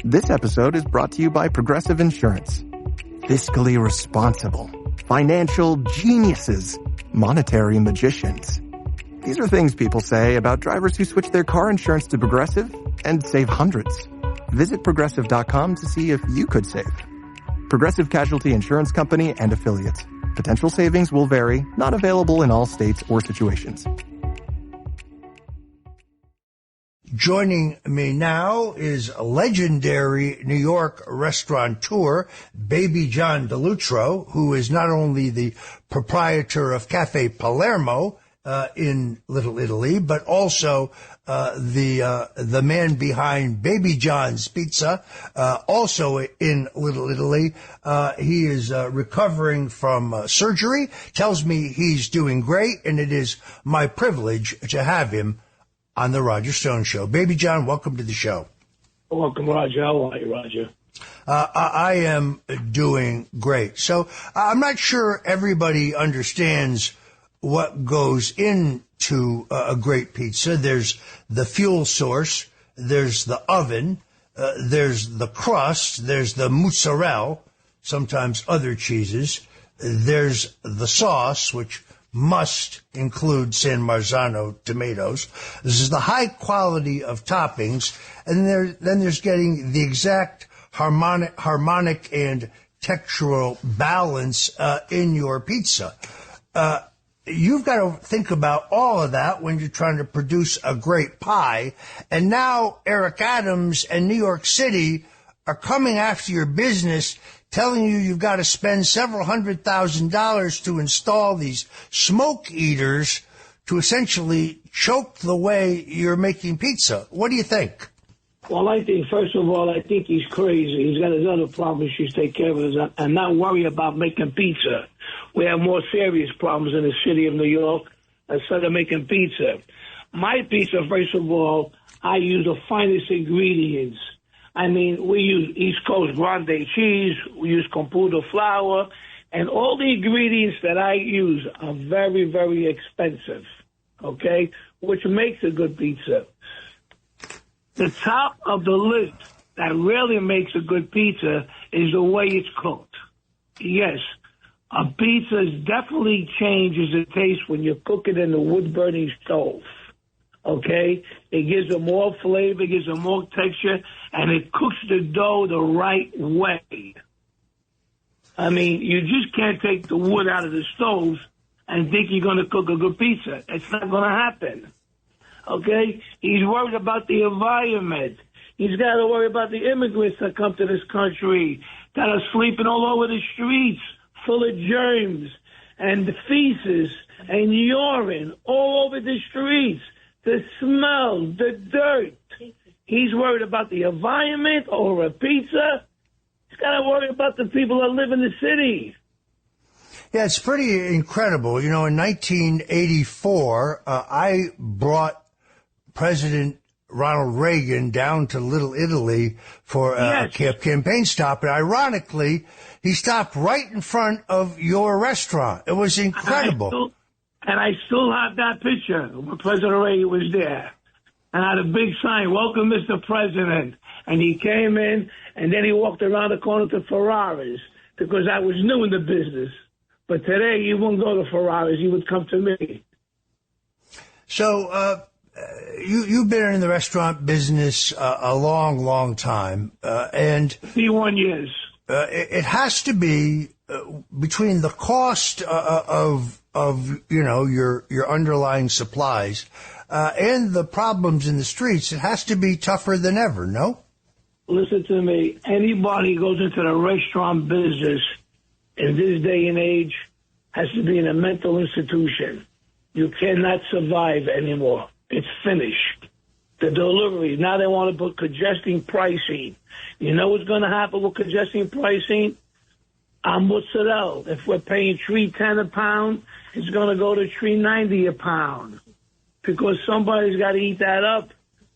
This episode is brought to you by Progressive Insurance. Fiscally responsible, financial geniuses, monetary magicians. These are things people say about drivers who switch their car insurance to Progressive and save hundreds. Visit Progressive.com to see if you could save. Progressive Casualty Insurance Company and Affiliates. Potential savings will vary, not available in all states or situations. Joining me now is a legendary New York restaurateur, Baby John DeLutro, who is not only the proprietor of Cafe Palermo in Little Italy, but also the man behind Baby John's Pizza, also in Little Italy. He is recovering from surgery, tells me he's doing great, and it is my privilege to have him on the Roger Stone Show. Baby John, welcome to the show. Welcome, Roger. How are you, Roger? I am doing great. So I'm not sure everybody understands what goes into a great pizza. There's the fuel source, there's the oven, there's the crust, there's the mozzarella, sometimes other cheeses, there's the sauce, which must include San Marzano tomatoes. This is the high quality of toppings, and then there's getting the exact harmonic and textural balance in your pizza. You've got to think about all of that when you're trying to produce a great pie. And now Eric Adams and New York City are coming after your business, telling you you've got to spend several $100,000 to install these smoke eaters to essentially choke the way you're making pizza. What do you think? Well, I think, first of all, I think he's crazy. He's got his other problems he should take care of and not worry about making pizza. We have more serious problems in the city of New York instead of making pizza. My pizza, first of all, I use the finest ingredients. I mean, we use East Coast grande cheese, we use computer flour, and all the ingredients that I use are very, very expensive, okay, which makes a good pizza. The top of the list that really makes a good pizza is the way it's cooked. Yes, a pizza definitely changes the taste when you cook it in the wood-burning stove. Okay? It gives it more flavor, it gives it more texture, and it cooks the dough the right way. I mean, you just can't take the wood out of the stove and think you're going to cook a good pizza. It's not going to happen. Okay? He's worried about the environment. He's got to worry about the immigrants that come to this country that are sleeping all over the streets, full of germs and feces and urine all over the streets. The smell, the dirt. He's worried about the environment over a pizza. He's got to worry about the people that live in the city. Yeah, it's pretty incredible. You know, in 1984, I brought President Ronald Reagan down to Little Italy for a campaign stop. And ironically, he stopped right in front of your restaurant. It was incredible. And I still have that picture when President Reagan was there. And I had a big sign, "Welcome, Mr. President." And he came in, and then he walked around the corner to Ferraris because I was new in the business. But today, he wouldn't go to Ferraris. He would come to me. So you've been in the restaurant business a long, long time. And 51 years. It has to be between the cost of you know your underlying supplies and the problems in the streets. It has to be tougher than ever. No. Listen to me. Anybody who goes into the restaurant business in this day and age has to be in a mental institution. You cannot survive anymore. It's finished. The delivery, now they want to put congesting pricing. You know what's going to happen with congesting pricing? Mozzarella. If we're paying $3.10 a pound, it's going to go to $3.90 a pound because somebody's got to eat that up.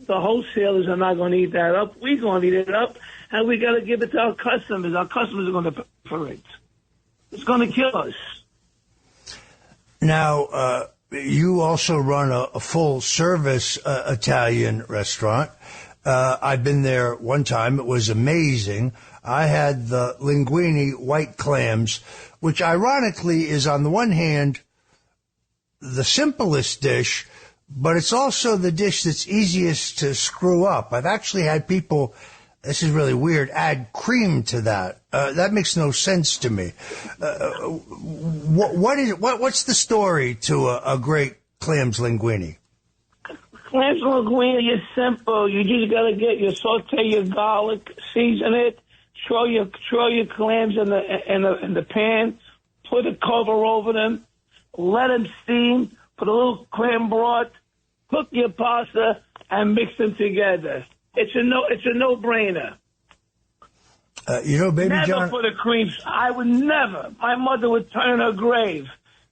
The wholesalers are not going to eat that up. We're going to eat it up, and we got to give it to our customers. Our customers are going to pay for it. It's going to kill us. Now, you also run a full-service Italian restaurant. I've been there one time. It was amazing. I had the linguine white clams, which ironically is on the one hand the simplest dish, but it's also the dish that's easiest to screw up. I've actually had people, this is really weird, add cream to that. That makes no sense to me. What's the story to a great clams linguine? Clams linguine is simple. You just gotta saute your garlic, season it, throw your clams in the pan, put a cover over them, let them steam, put a little clam broth, cook your pasta, and mix them together. It's a no-brainer. Baby never John, put a cream. I would never. My mother would turn her grave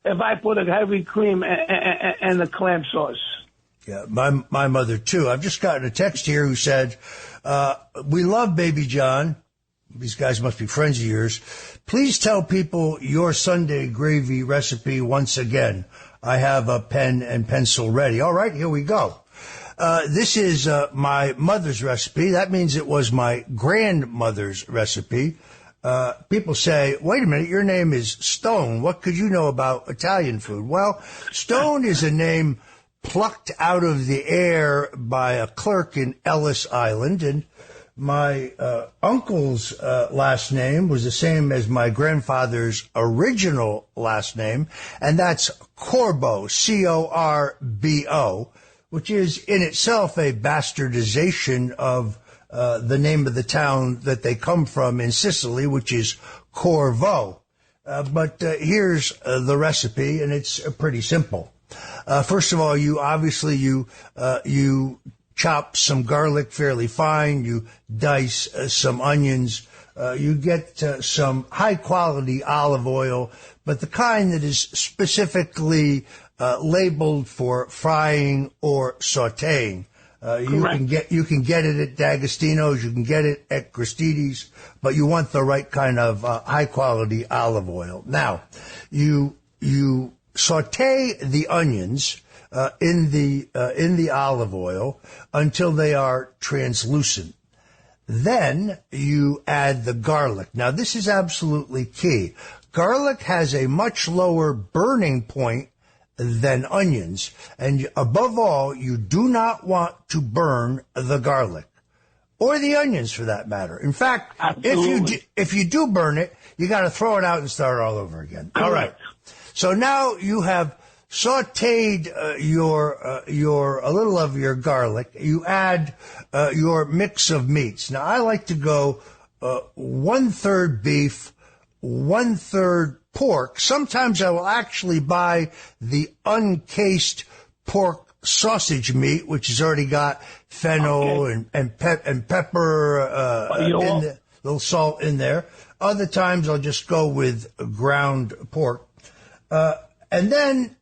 if I put a heavy cream and the clam sauce. Yeah, my mother too. I've just gotten a text here who said, "We love Baby John. These guys must be friends of yours. Please tell people your Sunday gravy recipe once again. I have a pen and pencil ready." All right, here we go. This is my mother's recipe. That means it was my grandmother's recipe. People say, wait a minute, your name is Stone. What could you know about Italian food? Well, Stone is a name plucked out of the air by a clerk in Ellis Island, and my uncle's last name was the same as my grandfather's original last name, and that's Corbo, C-O-R-B-O, which is in itself a bastardization of the name of the town that they come from in Sicily, which is Corvo. But here's the recipe, and it's pretty simple. First of all, you chop some garlic fairly fine. You dice some onions. You get some high-quality olive oil, but the kind that is specifically labeled for frying or sautéing. You can get it at D'Agostino's. You can get it at Gristedes, but you want the right kind of high-quality olive oil. Now, you sauté the onions in the olive oil until they are translucent. Then you add the garlic. Now, this is absolutely key. Garlic has a much lower burning point than onions, and above all, you do not want to burn the garlic or the onions, for that matter. In fact, if you do burn it, you got to throw it out and start all over again. All right. So now you have sautéed a little of your garlic. You add your mix of meats. Now, I like to go 1/3 beef, 1/3 pork. Sometimes I will actually buy the uncased pork sausage meat, which has already got fennel and pepper, a little salt in there. Other times I'll just go with ground pork. And then,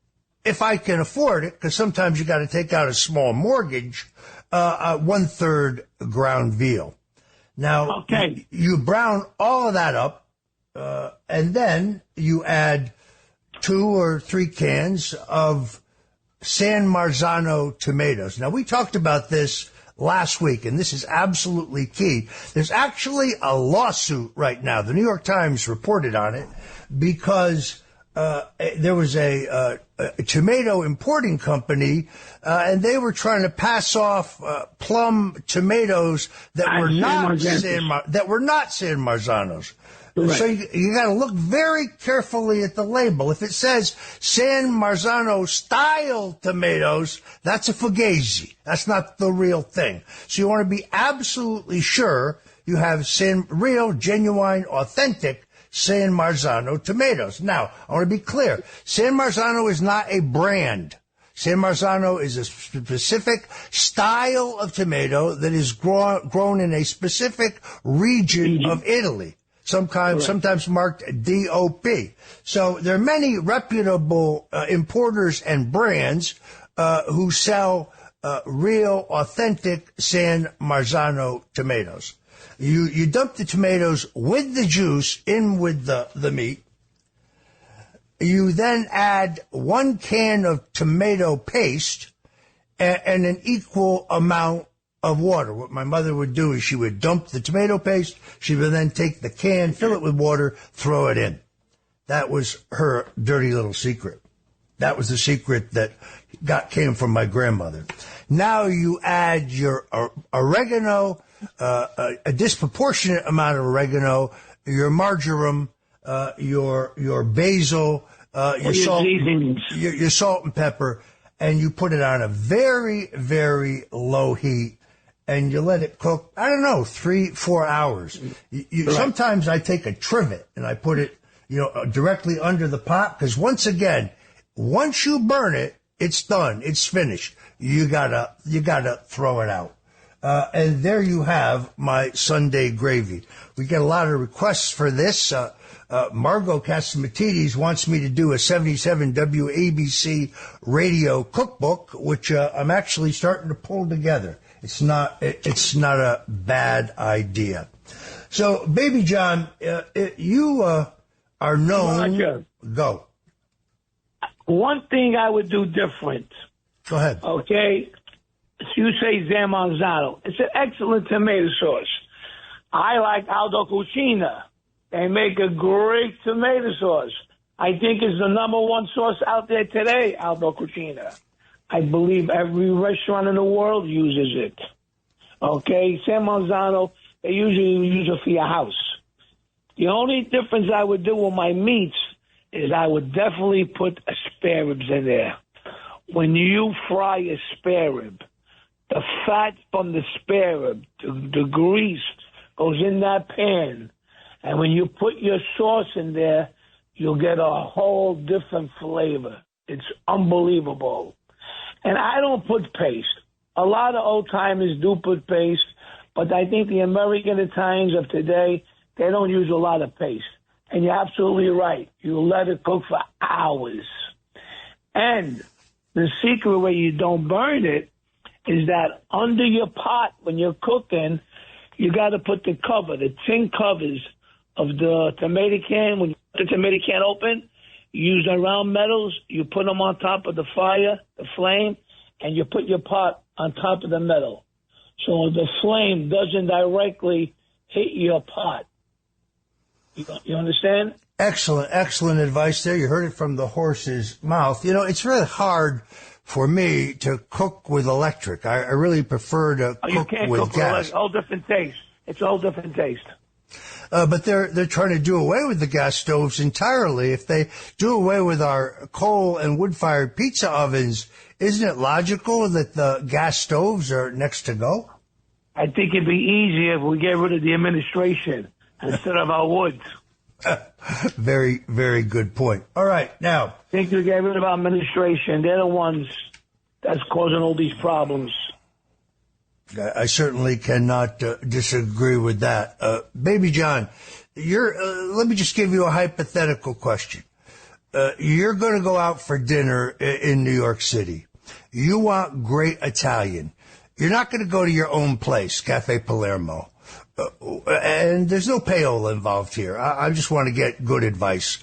if I can afford it, because sometimes you got to take out a small mortgage, 1/3 ground veal. Now, you brown all of that up, and then you add 2 or 3 cans of San Marzano tomatoes. Now, we talked about this last week, and this is absolutely key. There's actually a lawsuit right now. The New York Times reported on it because there was a tomato importing company, and they were trying to pass off plum tomatoes that were not San Marzanos. Right. So you got to look very carefully at the label. If it says San Marzano style tomatoes, that's a fugazi. That's not the real thing. So you want to be absolutely sure you have real, genuine, authentic San Marzano tomatoes. Now, I want to be clear. San Marzano is not a brand. San Marzano is a specific style of tomato that is grown in a specific region of Italy. Sometimes marked DOP. So there are many reputable importers and brands who sell real, authentic San Marzano tomatoes. You dump the tomatoes with the juice in with the meat. You then add 1 can of tomato paste and an equal amount of water. What my mother would do is she would dump the tomato paste. She would then take the can, fill it with water, throw it in. That was her dirty little secret. That was the secret that came from my grandmother. Now you add your oregano, a disproportionate amount of oregano, your marjoram, your basil, your salt and pepper, and you put it on a very, very low heat, and you let it cook, I don't know, 3-4 hours. Sometimes I take a trivet and I put it, directly under the pot, because once you burn it, it's done. It's finished. You gotta throw it out. And there you have my Sunday gravy. We get a lot of requests for this. Margot Catsimatidis wants me to do a 77 WABC radio cookbook, which I'm actually starting to pull together. It's not a bad idea. So, Baby John, you are known. Roger. Go. One thing I would do different. Go ahead. Okay. So you say Zamanzano. It's an excellent tomato sauce. I like Aldo Cucina. They make a great tomato sauce. I think it's the number one sauce out there today, Aldo Cucina. I believe every restaurant in the world uses it. Okay? San Marzano, they usually use it for your house. The only difference I would do with my meats is I would definitely put a spare ribs in there. When you fry a spare rib, the fat from the spare rib, the grease goes in that pan. And when you put your sauce in there, you'll get a whole different flavor. It's unbelievable. And I don't put paste. A lot of old-timers do put paste, but I think the American Italians of today, they don't use a lot of paste. And you're absolutely right. You let it cook for hours. And the secret where you don't burn it is that under your pot, when you're cooking, you got to put the cover, the tin covers of the tomato can. When you put the tomato can open, you use the round metals, you put them on top of the fire, the flame, and you put your pot on top of the metal. So the flame doesn't directly hit your pot. You understand? Excellent advice there. You heard it from the horse's mouth. It's really hard for me to cook with electric. I really prefer to cook with gas. It's a whole different taste. It's a whole different taste. But they're trying to do away with the gas stoves entirely. If they do away with our coal and wood-fired pizza ovens, isn't it logical that the gas stoves are next to go? I think it'd be easier if we get rid of the administration instead of our woods. Very, very good point. All right, now. I think we get rid of our administration. They're the ones that's causing all these problems. I certainly cannot disagree with that. Baby John, let me just give you a hypothetical question. You're going to go out for dinner in New York City. You want great Italian. You're not going to go to your own place, Cafe Palermo. And there's no payola involved here. I just want to get good advice.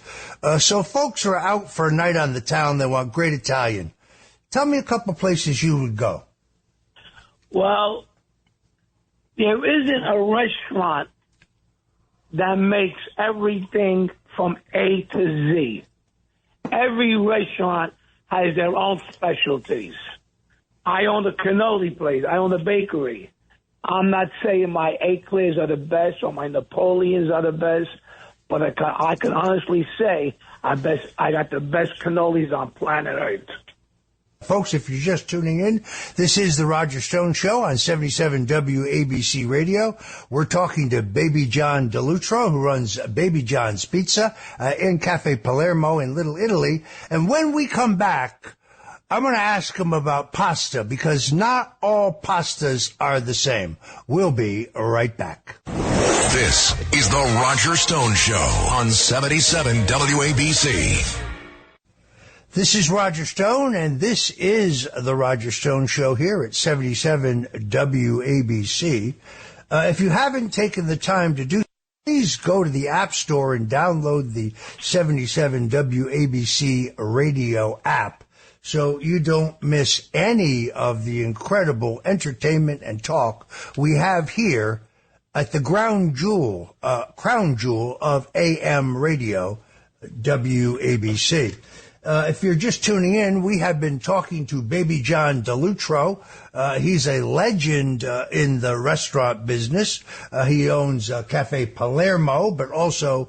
So folks who are out for a night on the town, they want great Italian. Tell me a couple places you would go. Well, there isn't a restaurant that makes everything from A to Z. Every restaurant has their own specialties. I own the cannoli place. I own the bakery. I'm not saying my eclairs are the best or my Napoleons are the best, but I can honestly say I got the best cannolis on planet Earth. Folks, if you're just tuning in, this is the Roger Stone Show on 77 WABC Radio. We're talking to Baby John DeLutro, who runs Baby John's Pizza in Cafe Palermo in Little Italy. And when we come back, I'm going to ask him about pasta, because not all pastas are the same. We'll be right back. This is the Roger Stone Show on 77 WABC. This is Roger Stone, and this is the Roger Stone Show here at 77 WABC. If you haven't taken the time to do so, please go to the App Store and download the 77 WABC radio app. so you don't miss any of the incredible entertainment and talk we have here at the crown jewel of AM radio, WABC. If you're just tuning in, we have been talking to Baby John DeLutro. He's a legend in the restaurant business. He owns Cafe Palermo, but also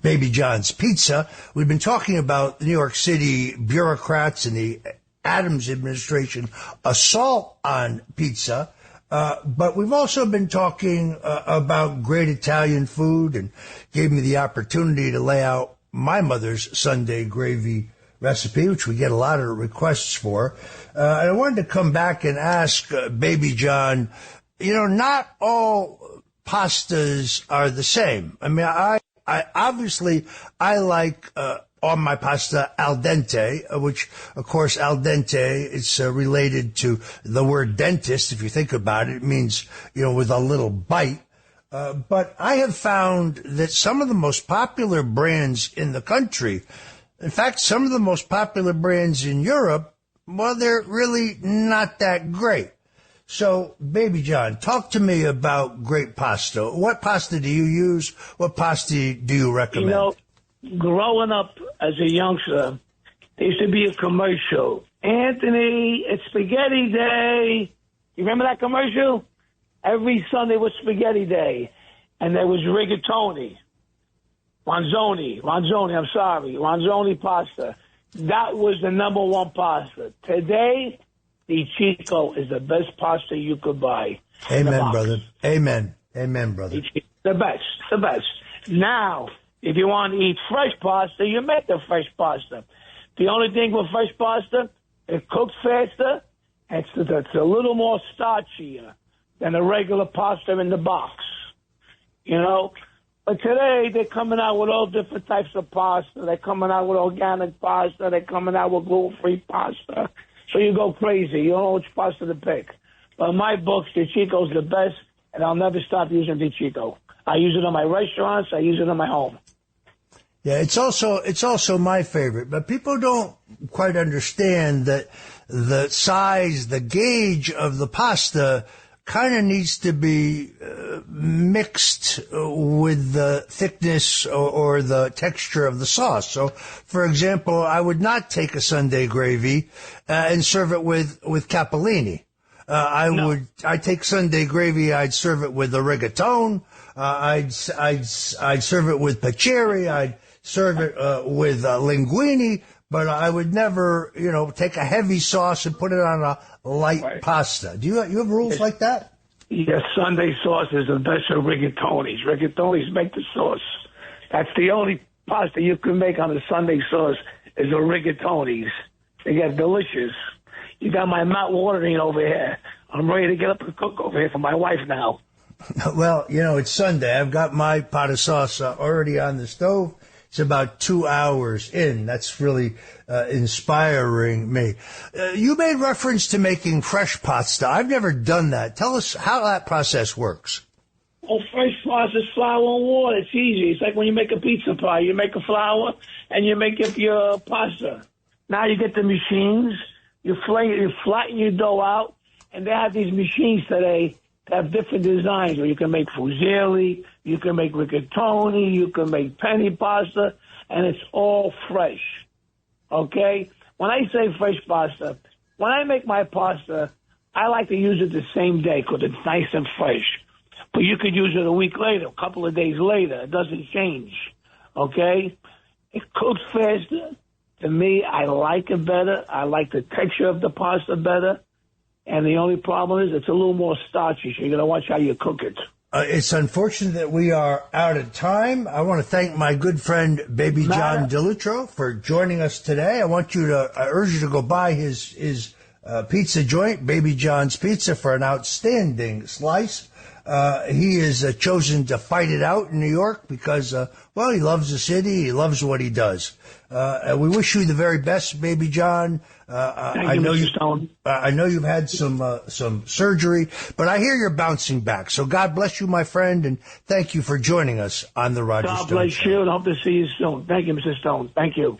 Baby John's Pizza. We've been talking about New York City bureaucrats and the Adams administration assault on pizza. But we've also been talking about great Italian food, and gave me the opportunity to lay out my mother's Sunday gravy recipe, which we get a lot of requests for. And I wanted to come back and ask Baby John, not all pastas are the same. I mean, I obviously like on my pasta al dente, which, of course, al dente, it's related to the word dentist. If you think about it, it means, with a little bite. But I have found that some of the most popular brands in the country, in fact, some of the most popular brands in Europe, well, they're really not that great. So, Baby John, talk to me about great pasta. What pasta do you use? What pasta do you recommend? Growing up as a youngster, there used to be a commercial. Anthony, it's spaghetti day. You remember that commercial? Every Sunday was spaghetti day. And there was rigatoni. Ronzoni pasta. That was the number one pasta. Today, the Chico is the best pasta you could buy. Amen, brother. Amen, brother. The best. Now, if you want to eat fresh pasta, you make the fresh pasta. The only thing with fresh pasta, it cooks faster, and it's a little more starchier than a regular pasta in the box. But today they're coming out with all different types of pasta. They're coming out with organic pasta. They're coming out with gluten-free pasta. So you go crazy. You don't know which pasta to pick. But in my books, the Chico's the best, and I'll never stop using the Chico. I use it in my restaurants. I use it in my home. Yeah, it's also my favorite, but people don't quite understand that the size, the gauge of the pasta kind of needs to be mixed with the thickness or the texture of the sauce. So, for example, I would not take a Sunday gravy and serve it with capellini. I'd take Sunday gravy, I'd serve it with the rigatone, I'd serve it with pacheri, I'd serve it with linguine, but I would never, take a heavy sauce and put it on a light pasta. Do you have rules like that? Yes, Sunday sauce is the best of rigatonis. Rigatonis make the sauce. That's the only pasta you can make on a Sunday sauce is the rigatonis. They get delicious. You got my mouth watering over here. I'm ready to get up and cook over here for my wife now. Well, it's Sunday. I've got my pot of sauce already on the stove. It's about 2 hours in. That's really inspiring me. You made reference to making fresh pasta. I've never done that. Tell us how that process works. Oh, fresh pasta is flour and water. It's easy. It's like when you make a pizza pie. You make a flour and you make up your pasta. Now you get the machines. You flatten your dough out. And they have these machines today that have different designs where you can make fusilli, you can make rigatoni, you can make penny pasta, and it's all fresh. Okay? When I say fresh pasta, when I make my pasta, I like to use it the same day because it's nice and fresh. But you could use it a week later, a couple of days later. It doesn't change. Okay? It cooks faster. To me, I like it better. I like the texture of the pasta better. And the only problem is it's a little more starchy, so you got to watch how you cook it. It's unfortunate that we are out of time. I want to thank my good friend, Baby John DeLutro, for joining us today. I urge you to go by his pizza joint, Baby John's Pizza, for an outstanding slice. He is chosen to fight it out in New York because, he loves the city. He loves what he does. We wish you the very best, Baby John. Thank you, Mr. Stone. I know you've had some surgery, but I hear you're bouncing back. So God bless you, my friend, and thank you for joining us on the Roger Stone Show. God bless you, and hope to see you soon. Thank you, Mr. Stone. Thank you.